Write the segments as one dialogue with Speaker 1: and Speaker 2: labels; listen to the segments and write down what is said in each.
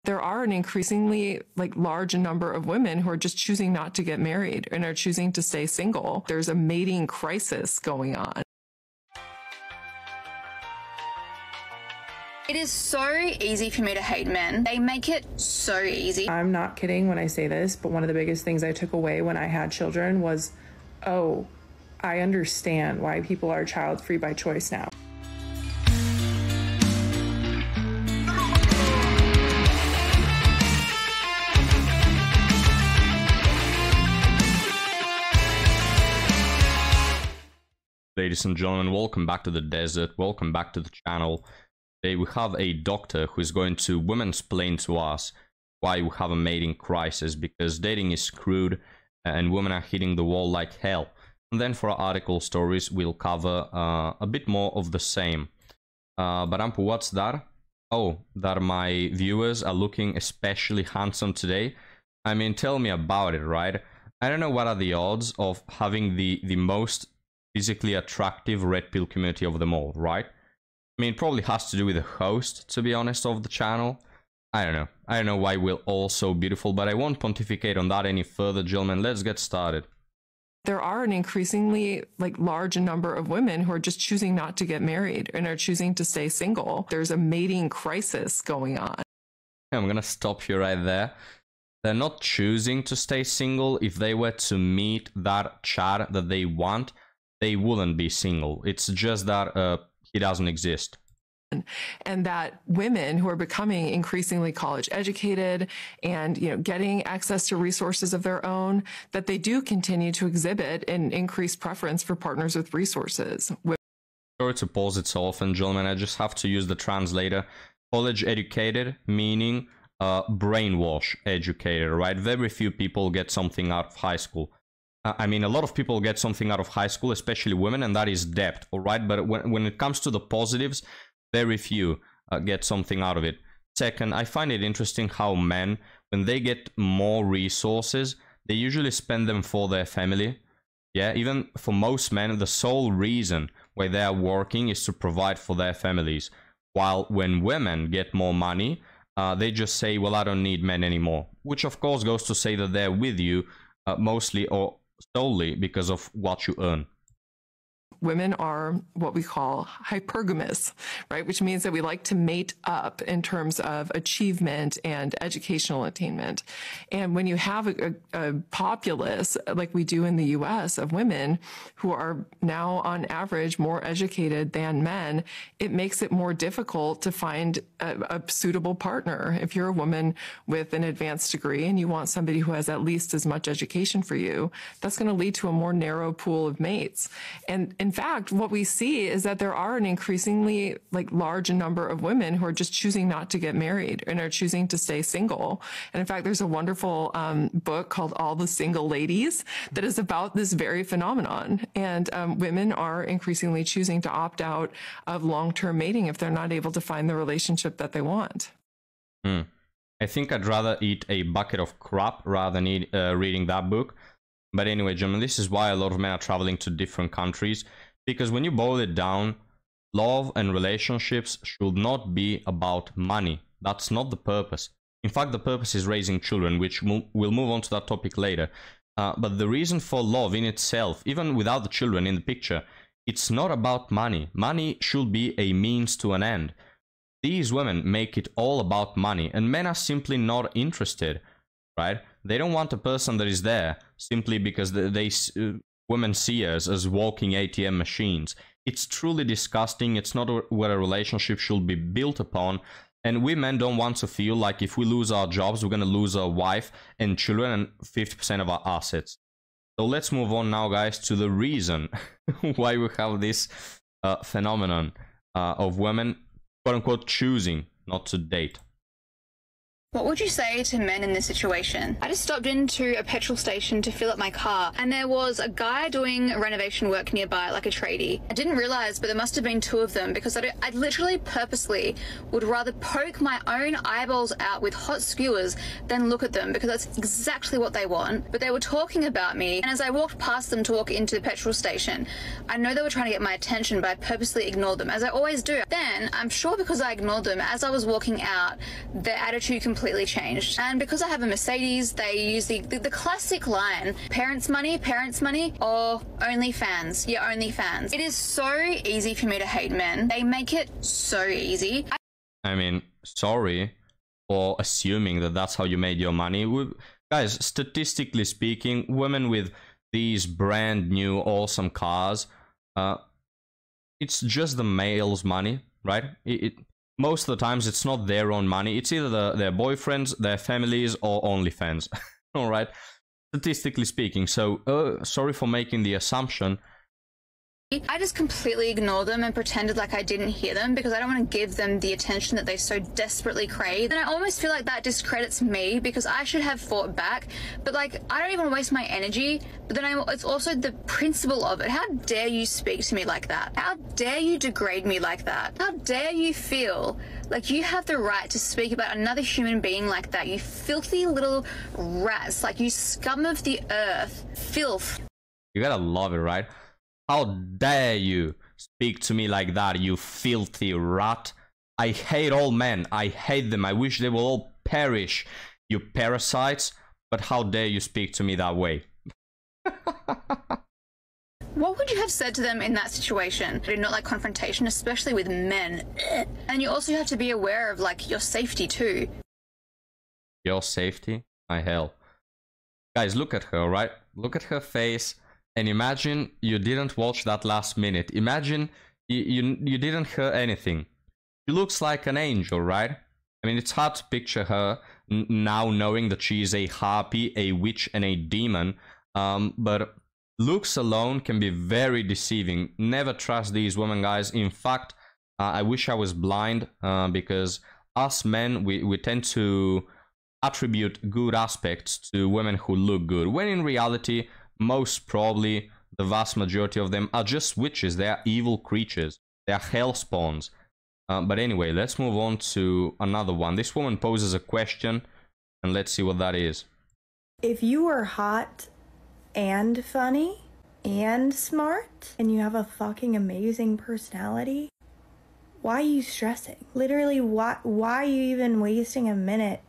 Speaker 1: There are an increasingly large number of women who are just choosing not to get married and are choosing to stay single. There's a mating crisis going on.
Speaker 2: It is so easy for me to hate men. They make it so easy.
Speaker 3: I'm not kidding when I say this, but one of the biggest things I took away when I had children was, oh, I understand why people are child-free by choice now.
Speaker 4: Ladies and gentlemen, welcome back to the desert, welcome back to the channel. Today we have a doctor who is going to women-splain to us why we have a mating crisis, because dating is screwed and women are hitting the wall like hell. And then for our article stories, we'll cover a bit more of the same. But Ampu, what's that? Oh, that my viewers are looking especially handsome today? I mean, tell me about it, right? I don't know what are the odds of having the most physically attractive red pill community of them all, right? I mean, it probably has to do with the host, to be honest, of the channel. I don't know. I don't know why we're all so beautiful, but I won't pontificate on that any further, gentlemen. Let's get started.
Speaker 1: There are an increasingly large number of women who are just choosing not to get married and are choosing to stay single. There's a mating crisis going on.
Speaker 4: I'm gonna stop you right there. They're not choosing to stay single. If they were to meet that Chad that they want, they wouldn't be single. It's just that he doesn't exist.
Speaker 1: And that women who are becoming increasingly college educated and getting access to resources of their own, that they do continue to exhibit an increased preference for partners with resources.
Speaker 4: Sorry to pause it so often, gentlemen. I just have to use the translator. College educated meaning brainwash educated, right? Very few people get something out of high school. I mean, a lot of people get something out of high school, especially women, and that is depth, all right? But when it comes to the positives, very few get something out of it. Second, I find it interesting how men, when they get more resources, they usually spend them for their family. Yeah, even for most men, the sole reason why they are working is to provide for their families. While when women get more money, they just say, well, I don't need men anymore. Which, of course, goes to say that they're with you mostly or solely because of what you earn.
Speaker 1: Women are what we call hypergamous, right? Which means that we like to mate up in terms of achievement and educational attainment. And when you have a populace like we do in the US of women who are now on average more educated than men, it makes it more difficult to find a suitable partner. If you're a woman with an advanced degree and you want somebody who has at least as much education for you, that's going to lead to a more narrow pool of mates. And in fact, what we see is that there are an increasingly large number of women who are just choosing not to get married and are choosing to stay single. And in fact, there's a wonderful book called All the Single Ladies that is about this very phenomenon. And women are increasingly choosing to opt out of long-term mating if they're not able to find the relationship that they want.
Speaker 4: I think I'd rather eat a bucket of crap rather than reading that book. But anyway, gentlemen, this is why a lot of men are traveling to different countries. Because when you boil it down, love and relationships should not be about money. That's not the purpose. In fact, the purpose is raising children, which we'll move on to that topic later. But the reason for love in itself, even without the children in the picture, it's not about money. Money should be a means to an end. These women make it all about money, and men are simply not interested, right? They don't want a person that is there simply because women see us as walking ATM machines. It's truly disgusting. It's not what a relationship should be built upon. And we men don't want to feel like if we lose our jobs, we're going to lose our wife and children and 50% of our assets. So let's move on now, guys, to the reason why we have this phenomenon of women, quote-unquote, choosing not to date.
Speaker 2: What would you say to men in this situation? I just stopped into a petrol station to fill up my car, and there was a guy doing renovation work nearby, like a tradie. I didn't realize, but there must have been two of them, because I literally purposely would rather poke my own eyeballs out with hot skewers than look at them, because that's exactly what they want. But they were talking about me, and as I walked past them to walk into the petrol station, I know they were trying to get my attention, but I purposely ignored them, as I always do. Then, I'm sure because I ignored them, as I was walking out, their attitude completely completely changed. And because I have a Mercedes, they use the classic line, parents' money, or OnlyFans. Yeah, OnlyFans. It is so easy for me to hate men. They make it so easy.
Speaker 4: I mean, sorry for assuming that that's how you made your money. Guys, statistically speaking, women with these brand new awesome cars, it's just the male's money, right? Most of the times it's not their own money. It's either their boyfriends, their families, or OnlyFans. All right, statistically speaking. So sorry for making the assumption.
Speaker 2: I just completely ignored them and pretended like I didn't hear them because I don't want to give them the attention that they so desperately crave. And I almost feel like that discredits me because I should have fought back. But like, I don't even waste my energy. But then it's also the principle of it. How dare you speak to me like that? How dare you degrade me like that? How dare you feel like you have the right to speak about another human being like that? You filthy little rats, like you scum of the earth. Filth.
Speaker 4: You gotta love it, right? How dare you speak to me like that, you filthy rat? I hate all men. I hate them. I wish they will all perish, you parasites. But how dare you speak to me that way?
Speaker 2: What would you have said to them in that situation? I do not like confrontation, especially with men. And you also have to be aware of, like, your safety too.
Speaker 4: Your safety? My hell. Guys, look at her, right? Look at her face. And imagine you didn't watch that last minute. Imagine you didn't hear anything. She looks like an angel, right? I mean, it's hard to picture her now knowing that she is a harpy, a witch, and a demon. But looks alone can be very deceiving. Never trust these women, guys. In fact, I wish I was blind because us men, we tend to attribute good aspects to women who look good, when in reality, most probably the vast majority of them are just witches. They are evil creatures. They are hell spawns. But anyway, let's move on to another one. This woman poses a question, and let's see what that is.
Speaker 5: If you were hot and funny and smart, and you have a fucking amazing personality, why are you stressing? Literally, why are you even wasting a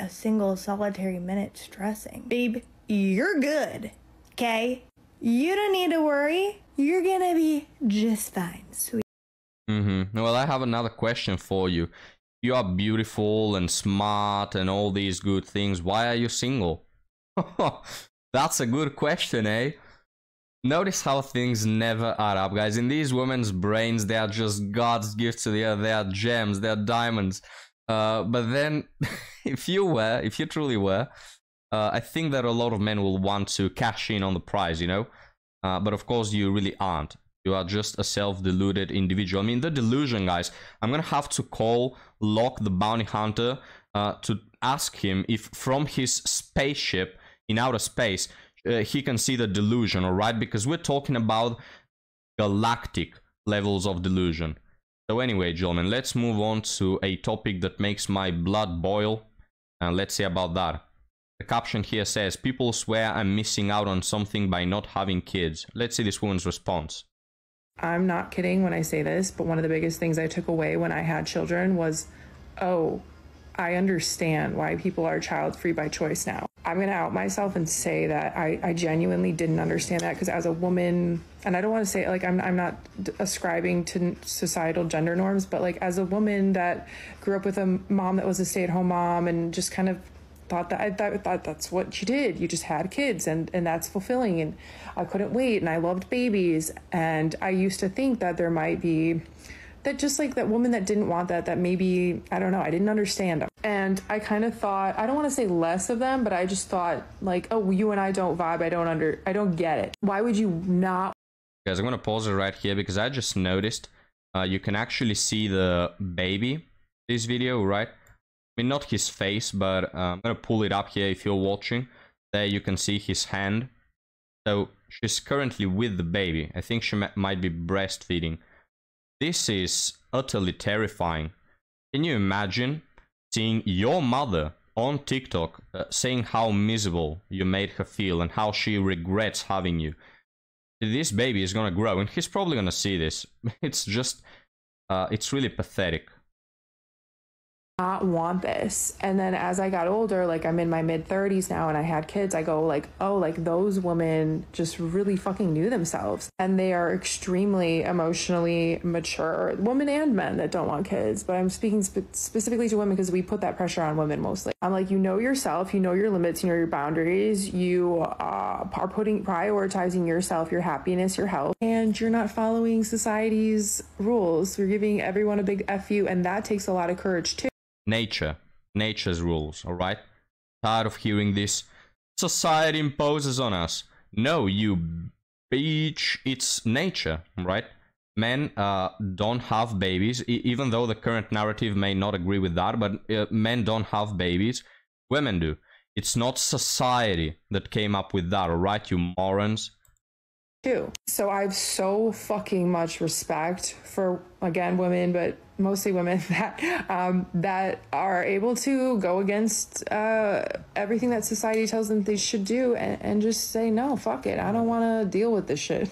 Speaker 5: single solitary minute stressing? Babe, you're good. Okay? You don't need to worry. You're gonna be just fine, sweet.
Speaker 4: Well, I have another question for you. You are beautiful and smart and all these good things. Why are you single? That's a good question, eh? Notice how things never add up, guys. In these women's brains, they are just God's gift to the earth. They are gems. They are diamonds. But then, if you truly were, I think that a lot of men will want to cash in on the prize, you know? But of course, you really aren't. You are just a self-deluded individual. I mean, the delusion, guys. I'm gonna have to call Locke the bounty hunter to ask him if from his spaceship in outer space, he can see the delusion, alright? Because we're talking about galactic levels of delusion. So anyway, gentlemen, let's move on to a topic that makes my blood boil. And let's see about that. The caption here says, people swear I'm missing out on something by not having kids. Let's see this woman's response.
Speaker 3: I'm not kidding when I say this, but one of the biggest things I took away when I had children was, oh, I understand why people are child-free by choice now. I'm going to out myself and say that I genuinely didn't understand that because as a woman, and I don't want to say, like, I'm not ascribing to societal gender norms, but like as a woman that grew up with a mom that was a stay-at-home mom and just kind of thought that's what you did. You just had kids and that's fulfilling. And I couldn't wait and I loved babies. And I used to think that there might be that just like that woman that didn't want that maybe, I don't know, I didn't understand them. And I kind of thought, I don't want to say less of them, but I just thought like, oh, you and I don't vibe. I don't get it. Why would you not?
Speaker 4: Guys, I'm going to pause it right here because I just noticed you can actually see the baby this video, right? I mean, not his face, but I'm going to pull it up here if you're watching. There you can see his hand. So she's currently with the baby. I think she might be breastfeeding. This is utterly terrifying. Can you imagine seeing your mother on TikTok saying how miserable you made her feel and how she regrets having you? This baby is going to grow and he's probably going to see this. It's just, it's really pathetic.
Speaker 3: not want this. And then as I got older, like I'm in my mid 30s now and I had kids, I go like, oh, like those women just really fucking knew themselves and they are extremely emotionally mature, women and men that don't want kids. But I'm speaking specifically to women because we put that pressure on women mostly. I'm like, you know yourself, you know your limits, you know your boundaries, you are prioritizing yourself, your happiness, your health, and you're not following society's rules. You're giving everyone a big F you, and that takes a lot of courage too.
Speaker 4: Nature's rules, all right? Tired of hearing this. Society imposes on us. No, you bitch, it's nature, right? Men don't have babies, even though the current narrative may not agree with that, but men don't have babies. Women do. It's not society that came up with that, all right, you morons?
Speaker 3: Too. So I have so fucking much respect for, again, women, but mostly women that are able to go against everything that society tells them they should do and just say, no, fuck it. I don't want to deal with this shit.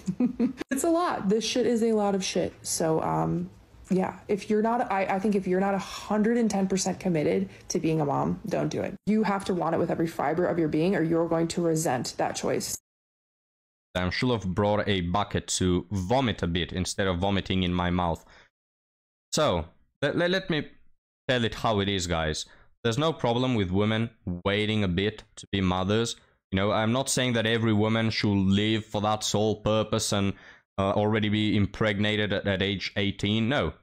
Speaker 3: It's a lot. This shit is a lot of shit. So, yeah, if you're not, I think if you're not 110% committed to being a mom, don't do it. You have to want it with every fiber of your being or you're going to resent that choice.
Speaker 4: I should have brought a bucket to vomit a bit instead of vomiting in my mouth. So, let me tell it how it is, guys. There's no problem with women waiting a bit to be mothers. You know, I'm not saying that every woman should live for that sole purpose and already be impregnated at age 18. No.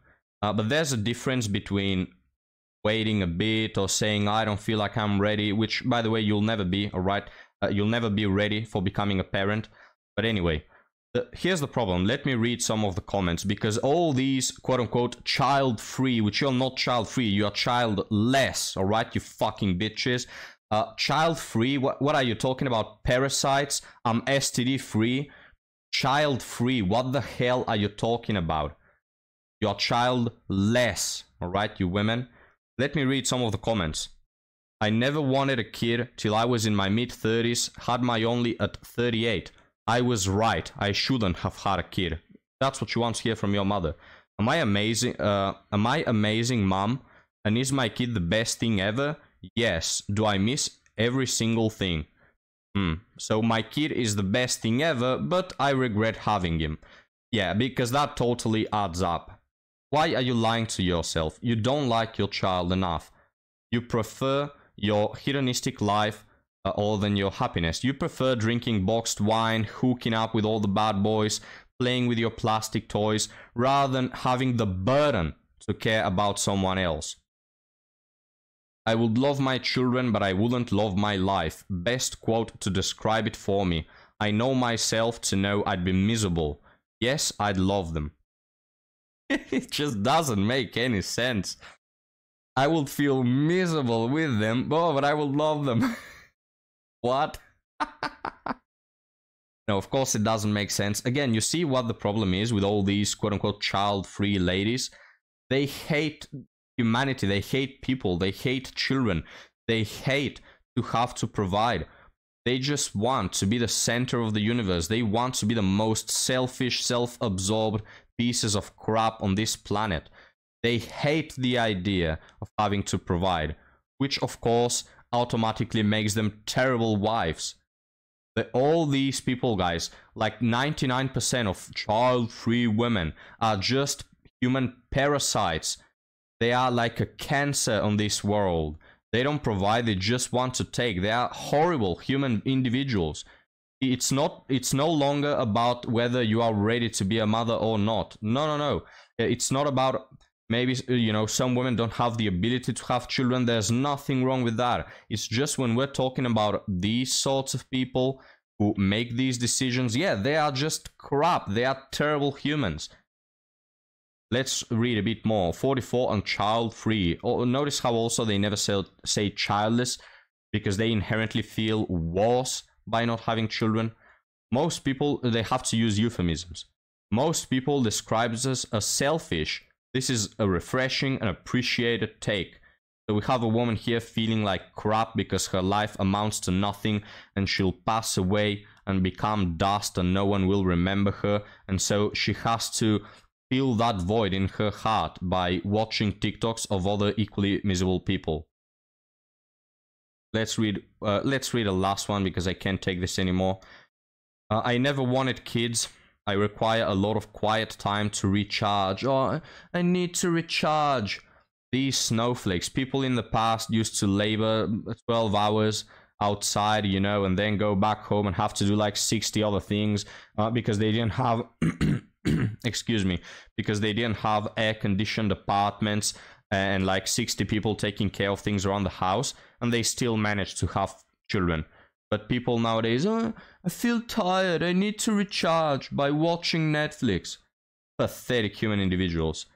Speaker 4: But there's a difference between waiting a bit or saying, I don't feel like I'm ready, which, by the way, you'll never be, all right? You'll never be ready for becoming a parent. But anyway, here's the problem. Let me read some of the comments, because all these quote-unquote child-free, which you're not child-free, you're childless, all right, you fucking bitches. Child-free, what are you talking about? Parasites? I'm STD-free? Child-free, what the hell are you talking about? You're childless, all right, you women. Let me read some of the comments. I never wanted a kid till I was in my mid-30s, had my only at 38. I was right. I shouldn't have had a kid. That's what you want to hear from your mother. Am I amazing? Am I amazing, mom? And is my kid the best thing ever? Yes. Do I miss every single thing? So my kid is the best thing ever, but I regret having him. Yeah, because that totally adds up. Why are you lying to yourself? You don't like your child enough. You prefer your hedonistic life other than your happiness. You prefer drinking boxed wine, hooking up with all the bad boys, playing with your plastic toys, rather than having the burden to care about someone else. I would love my children, but I wouldn't love my life. Best quote to describe it for me. I know myself to know I'd be miserable. Yes, I'd love them. It just doesn't make any sense. I would feel miserable with them, but I would love them. What? No, of course it doesn't make sense. Again, you see what the problem is with all these quote-unquote child-free ladies? They hate humanity, they hate people, they hate children, they hate to have to provide. They just want to be the center of the universe. They want to be the most selfish, self-absorbed pieces of crap on this planet. They hate the idea of having to provide, which of course automatically makes them terrible wives. All these people, guys, like 99% of child-free women are just human parasites. They are like a cancer on this world. They don't provide, they just want to take. They are horrible human individuals. It's no longer about whether you are ready to be a mother or not. No. It's not about maybe, you know, some women don't have the ability to have children. There's nothing wrong with that. It's just when we're talking about these sorts of people who make these decisions, yeah, they are just crap. They are terrible humans. Let's read a bit more. 44 on child-free. Oh, notice how also they never say childless, because they inherently feel worse by not having children. Most people, they have to use euphemisms. Most people describe us as selfish. This is a refreshing and appreciated take. So we have a woman here feeling like crap because her life amounts to nothing and she'll pass away and become dust and no one will remember her. And so she has to fill that void in her heart by watching TikToks of other equally miserable people. Let's read the last one because I can't take this anymore. I never wanted kids. I require a lot of quiet time to recharge. Oh, I need to recharge. These snowflakes. People in the past used to labor 12 hours outside, you know, and then go back home and have to do like 60 other things because they didn't have excuse me, because they didn't have air-conditioned apartments and like 60 people taking care of things around the house, and they still managed to have children. But people nowadays, oh, I feel tired, I need to recharge by watching Netflix. Pathetic human individuals.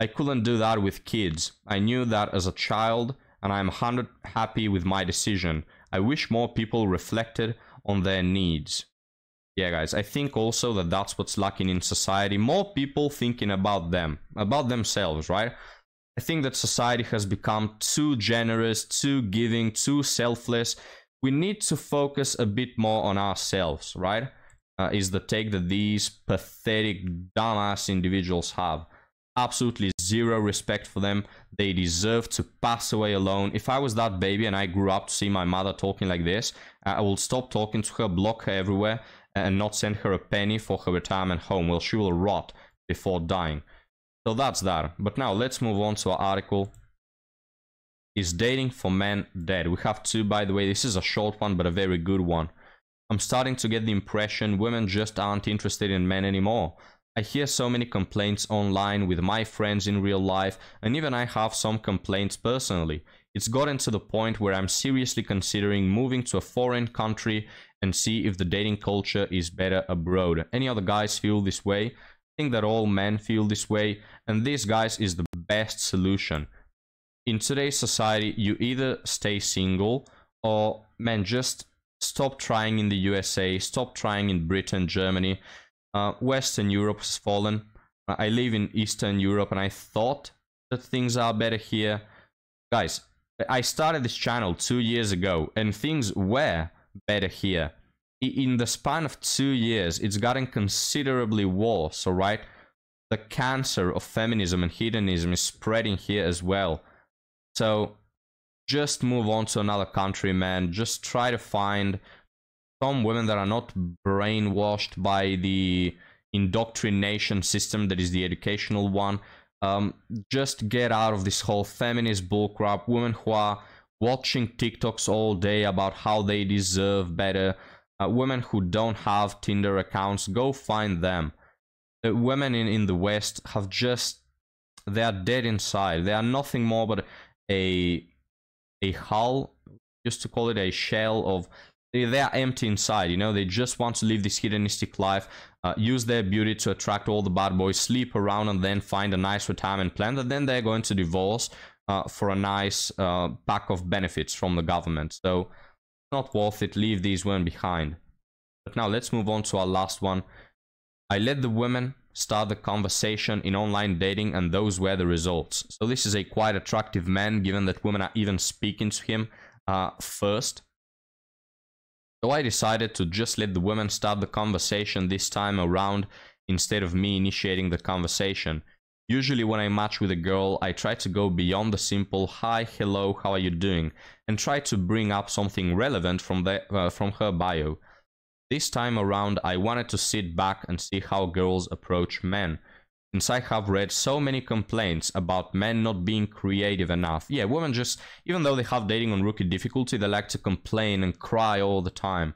Speaker 4: I couldn't do that with kids. I knew that as a child, and I'm 100% happy with my decision. I wish more people reflected on their needs. Yeah, guys, I think also that that's what's lacking in society. More people thinking about them, about themselves, right? I think that society has become too generous, too giving, too selfless. We need to focus a bit more on ourselves, right? Is the take that these pathetic, dumbass individuals have. Absolutely zero respect for them. They deserve to pass away alone. If I was that baby and I grew up to see my mother talking like this, I will stop talking to her, block her everywhere, and not send her a penny for her retirement home. Well, she will rot before dying. So that's that. But now let's move on to our article. Is dating for men dead? We have two, by the way. This is a short one, but a very good one. I'm starting to get the impression women just aren't interested in men anymore. I hear so many complaints online with my friends in real life, and even I have some complaints personally. It's gotten to the point where I'm seriously considering moving to a foreign country and see if the dating culture is better abroad. Any other guys feel this way? I think that all men feel this way, and this, guys, is the best solution. In today's society, you either stay single or, man, just stop trying in the USA, stop trying in Britain, Germany. Western Europe has fallen. I live in Eastern Europe and I thought that things are better here. Guys, I started this channel 2 years ago and things were better here. In the span of 2 years, it's gotten considerably worse, alright? The cancer of feminism and hedonism is spreading here as well. So just move on to another country, man. Just try to find some women that are not brainwashed by the indoctrination system that is the educational one. Just get out of this whole feminist bullcrap. Women who are watching TikToks all day about how they deserve better. Women who don't have Tinder accounts, go find them. Women in the West have just, they are dead inside. They are nothing more but a hull, used to call it a shell of, they are empty inside, you know. They just want to live this hedonistic life, use their beauty to attract all the bad boys, sleep around, and then find a nice retirement plan that then they're going to divorce for a nice pack of benefits from the government. So not worth it. Leave these women behind. But now let's move on to our last one. I let the women start the conversation in online dating, and those were the results. So this is a quite attractive man, given that women are even speaking to him first. So I decided to just let the women start the conversation this time around instead of me initiating the conversation. Usually when I match with a girl, I try to go beyond the simple hi, hello, how are you doing, and try to bring up something relevant from her bio. This time around, I wanted to sit back and see how girls approach men, since I have read so many complaints about men not being creative enough. Yeah, women just, even though they have dating on rookie difficulty, they like to complain and cry all the time.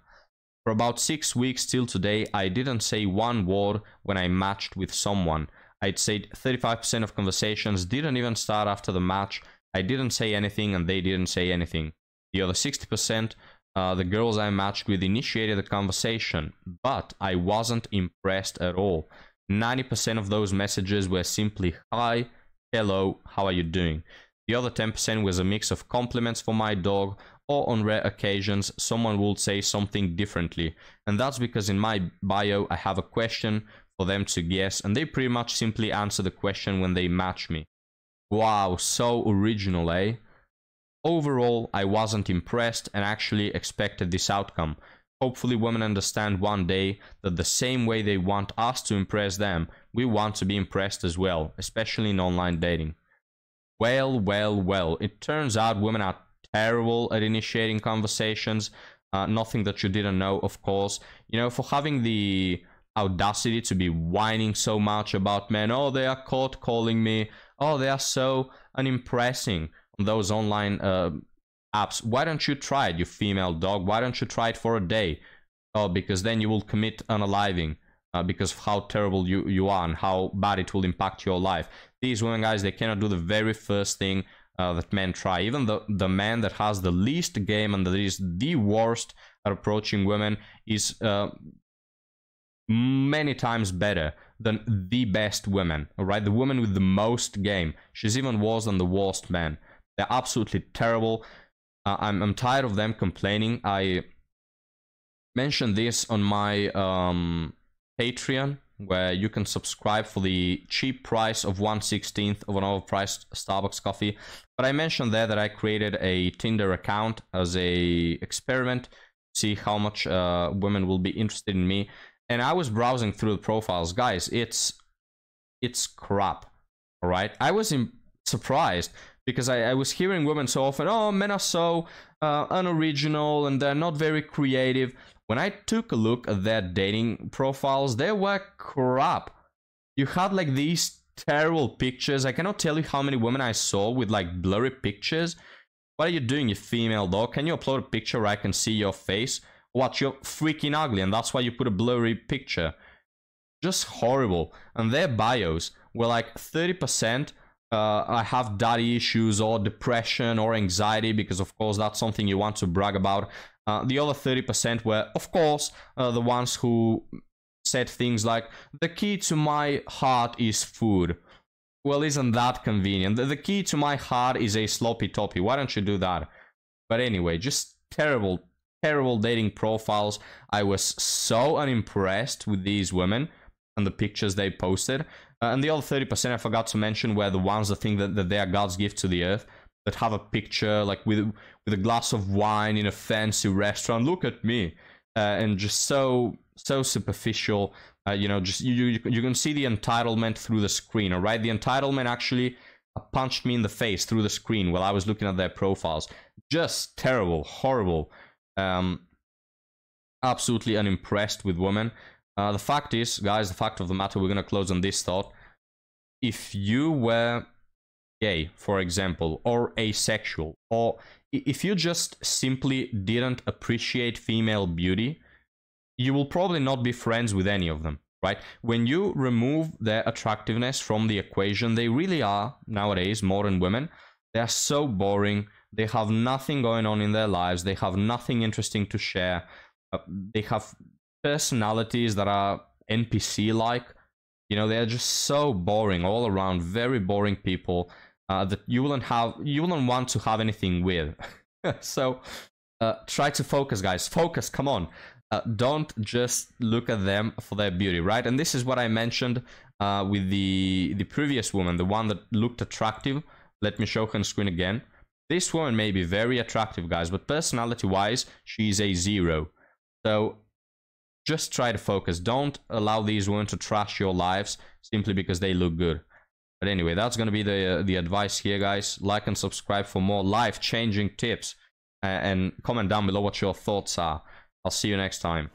Speaker 4: For about 6 weeks till today, I didn't say one word when I matched with someone. I'd say 35% of conversations didn't even start after the match. I didn't say anything and they didn't say anything. The other 60%, the girls I matched with initiated the conversation, but I wasn't impressed at all. 90% of those messages were simply hi, hello, how are you doing? The other 10% was a mix of compliments for my dog, or on rare occasions someone would say something differently. And that's because in my bio I have a question for them to guess, and they pretty much simply answer the question when they match me. Wow, so original, eh? Overall, I wasn't impressed and actually expected this outcome. Hopefully women understand one day that the same way they want us to impress them, we want to be impressed as well, especially in online dating. Well, it turns out women are terrible at initiating conversations. Nothing that you didn't know, of course. You know, for having the audacity to be whining so much about men. Oh, they are caught calling me. Oh, they are so unimpressing on those online apps. Why don't you try it, you female dog? Why don't you try it for a day? Oh, because then you will commit unaliving because of how terrible you are and how bad it will impact your life. These women, guys, they cannot do the very first thing that men try. Even the man that has the least game and that is the worst at approaching women is many times better than the best women. All right, the woman with the most game, she's even worse than the worst man. They're absolutely terrible. I'm tired of them complaining. I mentioned this on my Patreon, where you can subscribe for the cheap price of 1/16 of an overpriced Starbucks coffee. But I mentioned there that I created a Tinder account as a experiment, see how much women will be interested in me. And I was browsing through the profiles, guys. It's crap. All right, I was surprised because I was hearing women so often, oh, men are so unoriginal and they're not very creative. When I took a look at their dating profiles, they were crap. You had like these terrible pictures. I cannot tell you how many women I saw with like blurry pictures. What are you doing, you female dog? Can you upload a picture where I can see your face? What, you're freaking ugly and that's why you put a blurry picture. Just horrible. And their bios were like 30%. I have daddy issues or depression or anxiety, because of course that's something you want to brag about. The other 30% were, of course, the ones who said things like, the key to my heart is food. Well, isn't that convenient? The key to my heart is a sloppy toppy. Why don't you do that? But anyway, just terrible dating profiles. I was so unimpressed with these women and the pictures they posted. And the other 30% I forgot to mention were the ones that think that they are God's gift to the earth, that have a picture like with a glass of wine in a fancy restaurant. Look at me. And just so superficial. You know, just you can see the entitlement through the screen, all right? The entitlement actually punched me in the face through the screen while I was looking at their profiles. Just terrible, horrible. Absolutely unimpressed with women. The fact is, guys, the fact of the matter, we're going to close on this thought. If you were gay, for example, or asexual, or if you just simply didn't appreciate female beauty, you will probably not be friends with any of them, right? When you remove their attractiveness from the equation, they really are, nowadays, modern women, they are so boring. They have nothing going on in their lives. They have nothing interesting to share. They have personalities that are NPC-like. You know, they're just so boring all around. Very boring people that you wouldn't want to have anything with. So try to focus, guys. Focus. Come on. Don't just look at them for their beauty, right? And this is what I mentioned with the previous woman, the one that looked attractive. Let me show her on screen again. This woman may be very attractive, guys, but personality-wise, she's a 0. So just try to focus. Don't allow these women to trash your lives simply because they look good. But anyway, that's going to be the advice here, guys. Like and subscribe for more life-changing tips. And comment down below what your thoughts are. I'll see you next time.